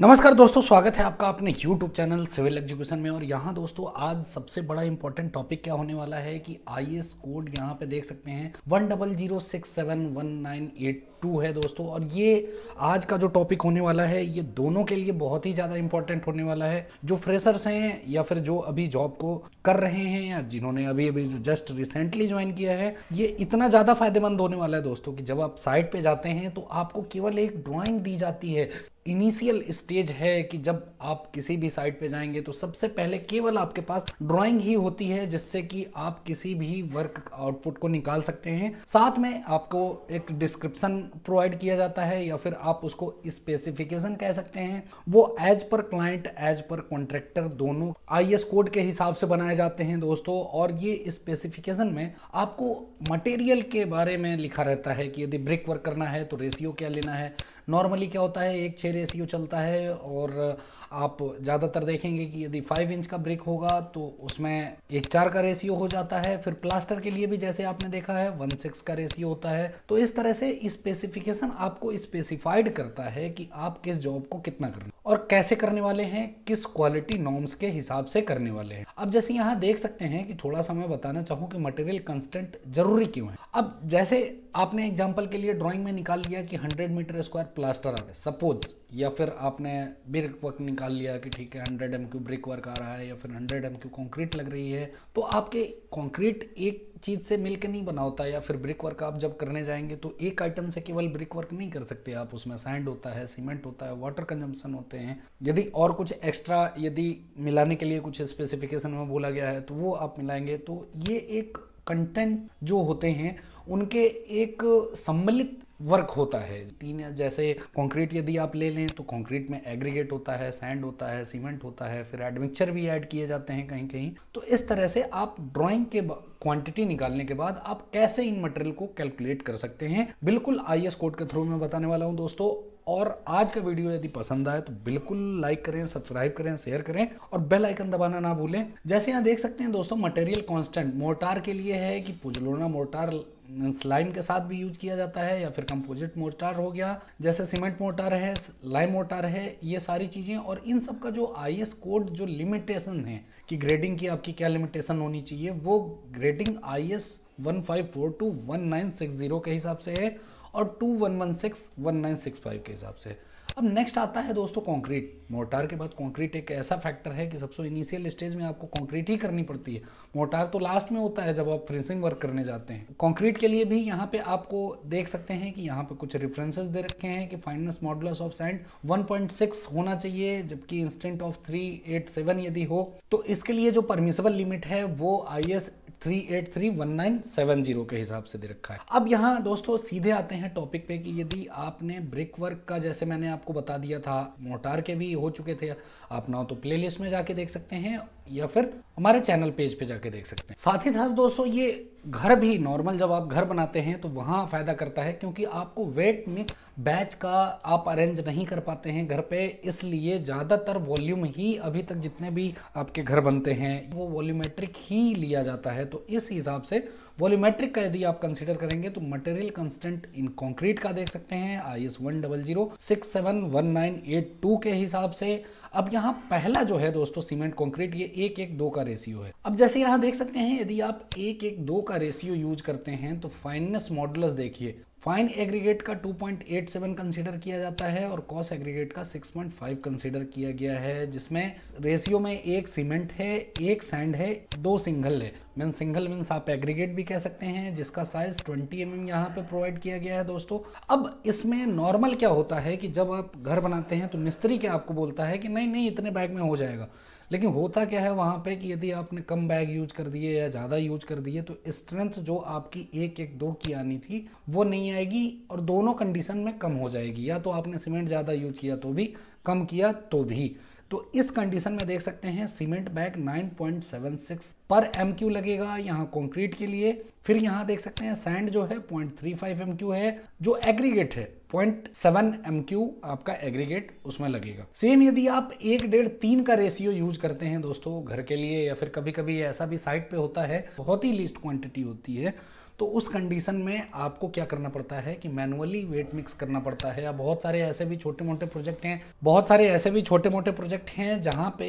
नमस्कार दोस्तों, स्वागत है आपका अपने YouTube चैनल सिविल एजुकेशन में। और यहाँ दोस्तों आज सबसे बड़ा इंपॉर्टेंट टॉपिक क्या होने वाला है कि IAS कोड यहाँ पे देख सकते हैं 1006719882 है दोस्तों। और ये आज का जो टॉपिक होने वाला है ये दोनों के लिए बहुत ही ज़्यादा इंपॉर्टेंट होने वाला है। जो फ्रेशर्स हैं या फिर जो अभी जॉब को कर रहे हैं या जिन्होंने अभी अभी जस्ट रिसेंटली ज्वाइन किया है, ये इतना ज़्यादा फायदेमंद होने वाला है दोस्तों कि जब आप साइट पे जाते हैं तो आपको केवल एक ड्राइंग दी जाती है। इनिशियल स्टेज है कि जब आप किसी भी साइट पे जाएंगे तो सबसे पहले केवल आपके पास ड्राइंग ही होती है, जिससे कि आप किसी भी वर्क आउटपुट को निकाल सकते हैं। साथ में आपको एक डिस्क्रिप्शन प्रोवाइड किया जाता है या फिर आप उसको स्पेसिफिकेशन कह सकते हैं। वो एज पर क्लाइंट एज पर कॉन्ट्रैक्टर दोनों IAS कोड के हिसाब से बनाए जाते हैं दोस्तों। और ये स्पेसिफिकेशन में आपको मटेरियल के बारे में लिखा रहता है कि यदि ब्रिक वर्क करना है तो रेशियो क्या लेना है। नॉर्मली क्या होता है 1:6 रेशियो चलता है। और आप ज़्यादातर देखेंगे कि यदि 5 इंच का ब्रिक होगा तो उसमें 1:4 का रेशियो हो जाता है। फिर प्लास्टर के लिए भी जैसे आपने देखा है 1:6 का रेशियो होता है। तो इस तरह से स्पेसिफिकेशन आपको स्पेसिफाइड करता है कि आप किस जॉब को कितना करना और कैसे करने वाले हैं, किस क्वालिटी नॉर्म्स के हिसाब से करने वाले हैं। अब जैसे यहाँ देख सकते हैं कि थोड़ा सा मैं बताना चाहूँ कि मटेरियल कंस्टेंट जरूरी क्यों है। अब जैसे आपने एग्जांपल के लिए ड्राइंग में निकाल लिया कि 100 मीटर स्क्वायर प्लास्टर आ रहा है सपोज, या फिर आपने ब्रिक वर्क निकाल लिया कि ठीक है 100 MQ ब्रिक वर्क आ रहा है या फिर 100 MQ कंक्रीट लग रही है। तो आपके कंक्रीट एक चीज़ से मिलकर नहीं बना होता, या फिर ब्रिक वर्क आप जब करने जाएंगे तो एक आइटम से केवल ब्रिक वर्क नहीं कर सकते आप। उसमें सैंड होता है, सीमेंट होता है, वाटर कंजम्पशन होते हैं। यदि और कुछ एक्स्ट्रा यदि मिलाने के लिए कुछ स्पेसिफिकेशन में बोला गया है तो वो आप मिलाएंगे। तो ये एक कंटेंट जो होते हैं उनके एक सम्मिलित वर्क होता है। तीन जैसे कंक्रीट यदि आप ले लें तो कंक्रीट में एग्रीगेट होता है, सैंड होता है, सीमेंट होता है, फिर एडमिक्सचर भी ऐड किए जाते हैं कहीं कहीं। तो इस तरह से आप ड्राइंग के क्वांटिटी निकालने के बाद आप कैसे इन मटेरियल को कैलकुलेट कर सकते हैं, बिल्कुल IAS कोड के थ्रू मैं बताने वाला हूं दोस्तों। और आज का वीडियो यदि पसंद आए तो बिल्कुल लाइक करें, सब्सक्राइब करें, शेयर करें और बेल आइकन दबाना ना भूलें। जैसे यहाँ देख सकते हैं दोस्तों मटेरियल कांस्टेंट मोर्टार के लिए है कि पुजलोना मोर्टार लाइम के साथ भी यूज किया जाता है, या फिर कंपोजिट मोर्टार हो गया, जैसे सीमेंट मोर्टार है, लाइम मोर्टार है, ये सारी चीजें। और इन सब का जो IAS कोड जो लिमिटेशन है कि ग्रेडिंग की आपकी क्या लिमिटेशन होनी चाहिए, वो ग्रेडिंग IAS 15421960 के हिसाब से है और 21161965 के हिसाब से। अब नेक्स्ट आता है दोस्तों कंक्रीट। मोर्टार के बाद कंक्रीट एक ऐसा फैक्टर है कि सबसे इनिशियल स्टेज में आपको कंक्रीट ही करनी पड़ती है। मोर्टार तो लास्ट में होता है जब आप फिनिशिंग वर्क करने जाते हैं। कंक्रीट के लिए भी यहाँ पे आपको देख सकते हैं कि यहाँ पे कुछ रेफरेंसेस दे रखे हैं कि फाइनेंस मॉडुलस ऑफ सैंड 1.6 होना चाहिए, जबकि इंस्टेंट ऑफ 387 यदि हो तो इसके लिए जो परमिसिबल लिमिट है वो IAS 3831970 के हिसाब से दे रखा है। अब यहाँ दोस्तों सीधे आते हैं टॉपिक पे कि यदि आपने ब्रिक वर्क का जैसे मैंने आपको बता दिया था, मोर्टार के भी हो चुके थे, आप ना तो प्लेलिस्ट में जाके देख सकते हैं या फिर हमारे चैनल पेज पे जाके देख सकते हैं। साथ ही साथ दोस्तों ये घर भी नॉर्मल जब आप घर बनाते हैं तो वहाँ फायदा करता है, क्योंकि आपको वेट मिक्स बैच का आप अरेंज नहीं कर पाते हैं घर पे, इसलिए ज़्यादातर वॉल्यूम ही अभी तक जितने भी आपके घर बनते हैं वो वॉल्यूमेट्रिक ही लिया जाता है। तो इस हिसाब से वॉल्यूमेट्रिक का यदि आप कंसीडर करेंगे तो मटेरियल कंस्टेंट इन कंक्रीट का देख सकते हैं IAS 1006719882 के हिसाब से। अब यहाँ पहला जो है दोस्तों सीमेंट कंक्रीट, ये 1:2 का रेशियो है। अब जैसे यहाँ देख सकते हैं यदि आप 1:2 का रेशियो यूज करते हैं तो फाइननेस मॉडुलस देखिए, फाइन एग्रीगेट का 2.87 कंसीडर किया जाता है और कॉस एग्रीगेट का 6.5 कंसीडर किया गया है, जिसमें रेशियो में एक सीमेंट है, एक सैंड है, 2 सिंगल है। मीन सिंगल मीन्स आप एग्रीगेट भी कह सकते हैं, जिसका साइज 20 mm यहाँ पे प्रोवाइड किया गया है दोस्तों। अब इसमें नॉर्मल क्या होता है कि जब आप घर बनाते हैं तो मिस्त्री क्या आपको बोलता है कि नहीं नहीं इतने बैग में हो जाएगा, लेकिन होता क्या है वहाँ पे कि यदि आपने कम बैग यूज कर दिए या ज़्यादा यूज कर दिए तो स्ट्रेंथ जो आपकी 1:2 की आनी थी वो नहीं आएगी और दोनों कंडीशन में कम हो जाएगी। या तो आपने सीमेंट ज़्यादा यूज किया तो भी, कम किया तो भी। तो इस कंडीशन में देख सकते हैं सीमेंट बैग 9.76 पर MQ लगेगा यहाँ कंक्रीट के लिए। फिर यहाँ देख सकते हैं सैंड जो है 0.35 MQ है, जो एग्रीगेट है 0.7 MQ आपका एग्रीगेट उसमें लगेगा। सेम यदि आप 1:3 का रेशियो यूज करते हैं दोस्तों घर के लिए, या फिर कभी कभी ऐसा भी साइट पे होता है बहुत ही लिस्ट क्वांटिटी होती है तो उस कंडीशन में आपको क्या करना पड़ता है कि मैनुअली वेट मिक्स करना पड़ता है। या बहुत सारे ऐसे भी छोटे मोटे प्रोजेक्ट हैं जहाँ पे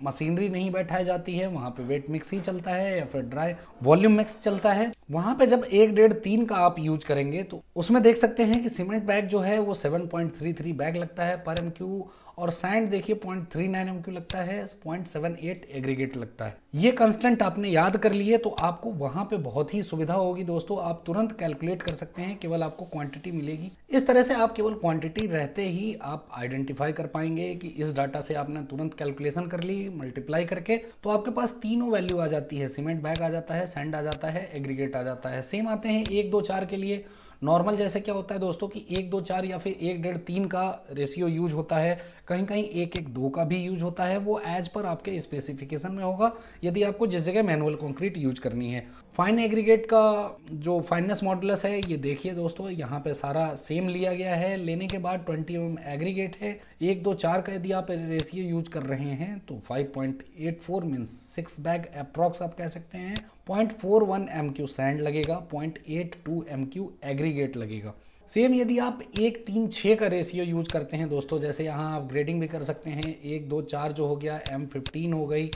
मशीनरी नहीं बैठाई जाती है, वहाँ पे वेट मिक्स ही चलता है या फिर ड्राई वॉल्यूम मिक्स चलता है। वहाँ पे जब 1, 1.5, 3 का आप यूज करेंगे तो उसमें देख सकते हैं कि सीमेंट बैग जो है वो 7.33 बैग लगता है पर MQ, और सैंड देखिए 0.39 MQ लगता है, 0.78 एग्रीगेट लगता है। ये कंस्टेंट आपने याद कर लिए तो आपको वहां पे बहुत ही सुविधा होगी दोस्तों, आप तुरंत कैलकुलेट कर सकते हैं, केवल आपको क्वांटिटी मिलेगी। इस तरह से आप केवल क्वांटिटी रहते ही आप आइडेंटिफाई कर पाएंगे कि इस डाटा से आपने तुरंत कैलकुलेशन कर ली मल्टीप्लाई करके, तो आपके पास तीनों वैल्यू आ जाती है। सीमेंट बैग आ जाता है, सैंड आ जाता है, एग्रीगेट आ जाता है। सेम आते हैं 1, 2, 4 के लिए। नॉर्मल जैसे क्या होता है दोस्तों कि 1, 2, 4 या फिर 1, 1.5, 3 का रेशियो यूज होता है, कहीं कहीं 1, 1, 2 का भी यूज होता है। वो एज पर आपके स्पेसिफिकेशन में होगा यदि आपको जिस जगह मैनुअल कंक्रीट यूज करनी है। फाइन एग्रीगेट का जो फाइननेस मॉडुलस है ये देखिए दोस्तों, यहाँ पे सारा सेम लिया गया है। लेने के बाद 20 mm एग्रीगेट है। 1, 2, 4 का यदि आप रेशियो यूज कर रहे हैं तो 5.84 मीन्स 6 बैग अप्रॉक्स आप कह सकते हैं। 0.41 MQ सैंड लगेगा, 0.82 MQ एग्रीगेट लगेगा। सेम यदि आप 1, 3, 6 का रेशियो यूज करते हैं दोस्तों, जैसे यहाँ आप ग्रेडिंग भी कर सकते हैं। 1, 2, 4 जो हो गया, M15 हो गई,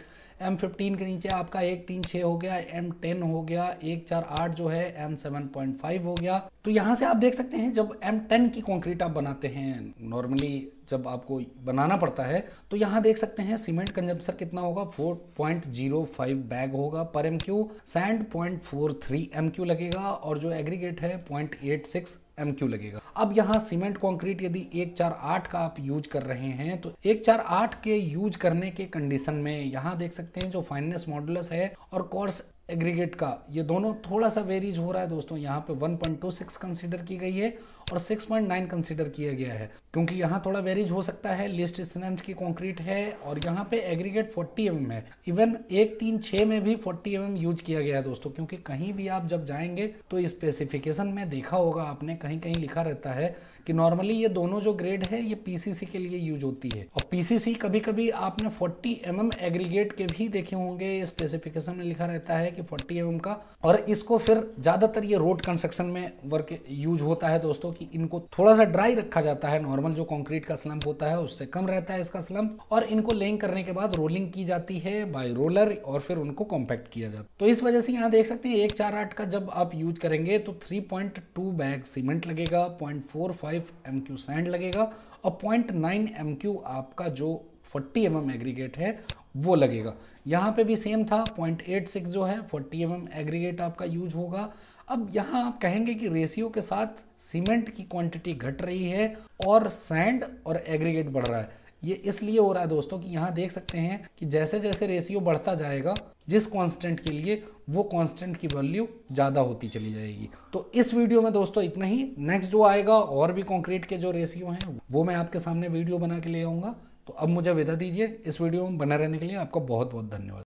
M15 के नीचे आपका 1, 3, 6 हो गया, M10 हो गया, 1, 4, 8 जो है M7.5 हो गया। तो यहाँ से आप देख सकते हैं जब M10 की कंक्रीट आप बनाते हैं, नॉर्मली जब आपको बनाना पड़ता है, तो यहाँ देख सकते हैं सीमेंट कंजम्पशन कितना होगा, 4.05 बैग होगा पर MQ, सैंड 0.43 MQ लगेगा, और जो एग्रीगेट है 0.86 MQ लगेगा। अब यहाँ सीमेंट कंक्रीट यदि 148 का आप यूज कर रहे हैं तो 148 के यूज करने के कंडीशन में यहाँ देख सकते हैं जो फाइननेस मॉडुलस है और कोर्स एग्रीगेट का, ये दोनों थोड़ा सा वेरीज हो रहा है दोस्तों। यहाँ पे 1.26 कंसीडर की गई है और 6.9 कंसीडर किया गया है, क्योंकि यहाँ थोड़ा वेरीज हो सकता है। लिस्ट स्ट्रेंथ की कंक्रीट है और यहाँ पे एग्रीगेट 40 mm है। इवन 1, 3, 6 में भी 40 mm यूज किया गया है दोस्तों, क्योंकि कहीं भी आप जब जाएंगे तो स्पेसिफिकेशन में देखा होगा आपने, कहीं कहीं लिखा रहता है कि नॉर्मली ये दोनों जो ग्रेड है ये PCC के लिए यूज होती है। और PCC कभी कभी आपने 40 mm एग्रीगेट के भी देखे होंगे, स्पेसिफिकेशन में लिखा रहता है कि 40 mm का। और इसको फिर ज्यादातर ये रोड कंस्ट्रक्शन में वर्क यूज होता है दोस्तों, कि इनको थोड़ा सा ड्राई रखा जाता है। नॉर्मल जो कंक्रीट का स्लम्प होता है उससे कम रहता है इसका स्लम्प, और इनको लेइंग करने के बाद रोलिंग की जाती है बाय रोलर और फिर उनको कॉम्पैक्ट किया जाता है। तो इस वजह से यहाँ देख सकते हैं 148 का जब आप यूज करेंगे तो 3.2 बैग सीमेंट लगेगा, 0.45 MQ सैंड लगेगा और 0.9 MQ आपका जो 40 mm एग्रीगेट है वो लगेगा। यहाँ पे भी सेम था, 0.86 जो है 40 mm एग्रीगेट आपका यूज होगा। अब यहाँ आप कहेंगे कि रेशियो के साथ सीमेंट की क्वांटिटी घट रही है और सैंड और एग्रीगेट बढ़ रहा है। ये इसलिए हो रहा है दोस्तों कि यहाँ देख सकते हैं कि जैसे जैसे रेशियो बढ़ता जाएगा जिस कांस्टेंट के लिए, वो कांस्टेंट की वैल्यू ज़्यादा होती चली जाएगी। तो इस वीडियो में दोस्तों इतना ही। नेक्स्ट जो आएगा और भी कंक्रीट के जो रेशियो हैं वो मैं आपके सामने वीडियो बना के ले आऊँगा। तो अब मुझे विदा दीजिए। इस वीडियो में बने रहने के लिए आपका बहुत बहुत धन्यवाद।